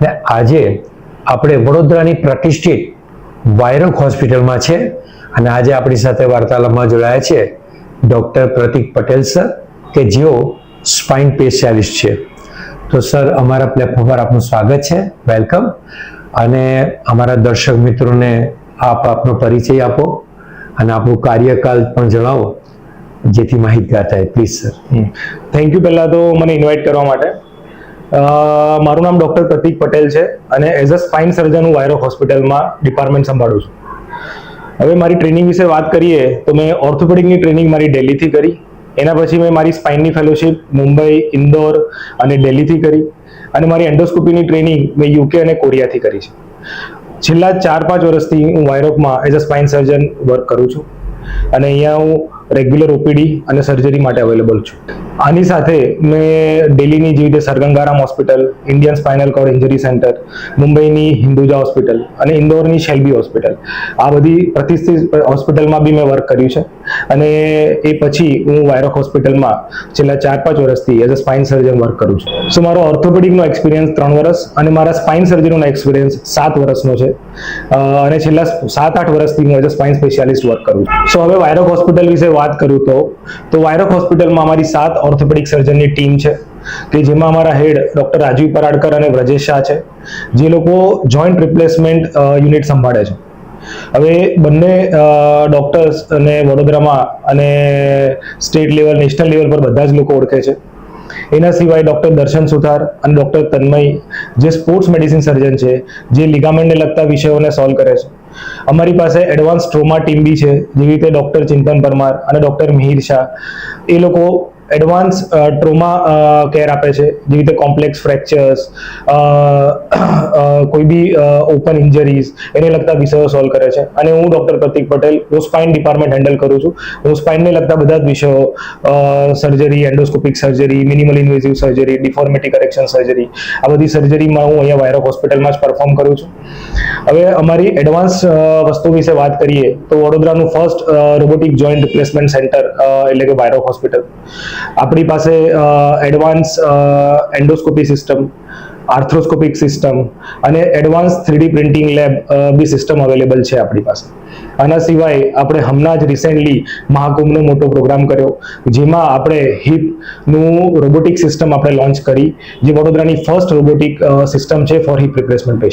ને આજે આપણે વડોદરાની પ્રતિષ્ઠિત વાયરોગ હોસ્પિટલમાં છે અને આજે આપણી સાથે વાર્તાલાપમાં જોડાયા છે ડૉક્ટર પ્રતિક પટેલ સર કે જેઓ સ્પાઇન સ્પેશિયાલિસ્ટ છે. તો સર, અમારા પ્લેટફોર્મ પર આપનું સ્વાગત છે, વેલકમ. અને અમારા દર્શક મિત્રોને આપનો પરિચય આપો અને આપણું કાર્યકાલ પણ જણાવો જેથી માહિતગાર થાય. Please sir. થેન્ક યુ પહેલાં તો મને ઇન્વાઇટ કરવા માટે. મારું નામ ડૉક્ટર પ્રતિક પટેલ છે અને એઝ અ સ્પાઇન સર્જન હું વાયરોગ હોસ્પિટલમાં ડિપાર્ટમેન્ટ સંભાળું છું. હવે મારી ટ્રેનિંગ વિશે વાત કરીએ તો મેં ઓર્થોપેડિકની ટ્રેનિંગ મારી દિલ્હીથી કરી. એના પછી મેં મારી સ્પાઇનની ફેલોશિપ મુંબઈ, ઇન્દોર અને દિલ્હીથી કરી અને મારી એન્ડોસ્કોપીની ટ્રેનિંગ મેં યુકે અને કોરિયાથી કરી છે. છેલ્લા 4-5 વર્ષથી હું વાયરોગમાં as a spine surgeon work કરું છું અને અહીંયા હું રેગ્યુલર ઓપીડી અને સર્જરી માટે અવેલેબલ છું. આની સાથે મેં દિલ્હીની જેવી રીતે સરગંગારામ hospital, Indian spinal cord injury centre, મુંબઈની હિન્દુજા હોસ્પિટલ અને ઇન્દોરની શેલ્બી હોસ્પિટલ, આ બધી પ્રતિષ્ઠિત હોસ્પિટલમાં બી મેં વર્ક કર્યું છે. અને એ પછી હું વાયરોગ હોસ્પિટલમાં છેલ્લા 4-5 વર્ષથી as a spine surgeon work કરું છું. સો મારો ઓર્થોપેડિકનો એક્સપિરિયન્સ 3 વર્ષ અને મારા સ્પાઇન સર્જરીનો એક્સપિરિયન્સ 7 વર્ષનો છે. અને છેલ્લા 7-8 વર્ષથી હું as a spine specialist work કરું છું. સો હવે વાયરોગ હોસ્પિટલ વિશે વાત કરું તો વાયરોગ હોસ્પિટલમાં અમારી 7 ઓર્થોપેડિક સર્જનની ટીમ છે કે જેમાં અમારા હેડ ડૉક્ટર રાજીવ પરાડકર અને વ્રજેશ શાહ છે, જે લોકો જોઈન્ટ રિપ્લેસમેન્ટ યુનિટ સંભાળે છે. હવે બંને ડૉક્ટર્સ અને વડોદરામાં અને સ્ટેટ લેવલ, નેશનલ લેવલ પર બધા જ લોકો ઓળખે છે. એના સિવાય ડૉક્ટર દર્શન સુથાર અને ડૉક્ટર તન્મય, જે સ્પોર્ટ્સ મેડિસિન સર્જન છે, જે લિગામેન્ટને લગતા વિષયોને સોલ્વ કરે છે. અમારી પાસે એડવાન્સ ટ્રોમા ટીમ બી છે, જેવી રીતે ડૉક્ટર ચિંતન પરમાર અને ડૉક્ટર મિહિર શાહ. એ લોકો એડવાન્સ ટ્રોમા કેર આપે છે, જેવી રીતે કોમ્પ્લેક્સ ફ્રેક્ચર્સ, કોઈ બી ઓપન ઇન્જરીઝ, એને લગતા વિષયો સોલ્વ કરે છે. અને હું ડૉક્ટર પ્રતિક પટેલ, હું સ્પાઇન ડિપાર્ટમેન્ટ હેન્ડલ કરું છું. હું સ્પાઇનને લગતા બધા જ વિષયો, surgery, endoscopic surgery, minimal invasive surgery, deformity correction surgery, આ બધી સર્જરીમાં હું અહીંયા વાયરોગ હોસ્પિટલમાં જ પરફોર્મ કરું છું. હવે અમારી એડવાન્સ વસ્તુ વિશે વાત કરીએ તો વડોદરાનું first robotic joint replacement centre એટલે કે વાયરોગ હોસ્પિટલ. આપણી પાસે advance endoscopy system, arthroscopic system અને એડવાન્સ 3D પ્રિન્ટિંગ લેબ બી સિસ્ટમ અવેલેબલ છે આપણી પાસે. આના સિવાય આપણે હમણાં જ રિસેન્ટલી મહાકુંભનો મોટો પ્રોગ્રામ કર્યો, જેમાં આપણે હિપનું રોબોટિક સિસ્ટમ આપણે લોન્ચ કરી, જે વડોદરાની ફર્સ્ટ રોબોટિક સિસ્ટમ છે ફોર હિપ રિપ્લેસમેન્ટ પેશન્ટ.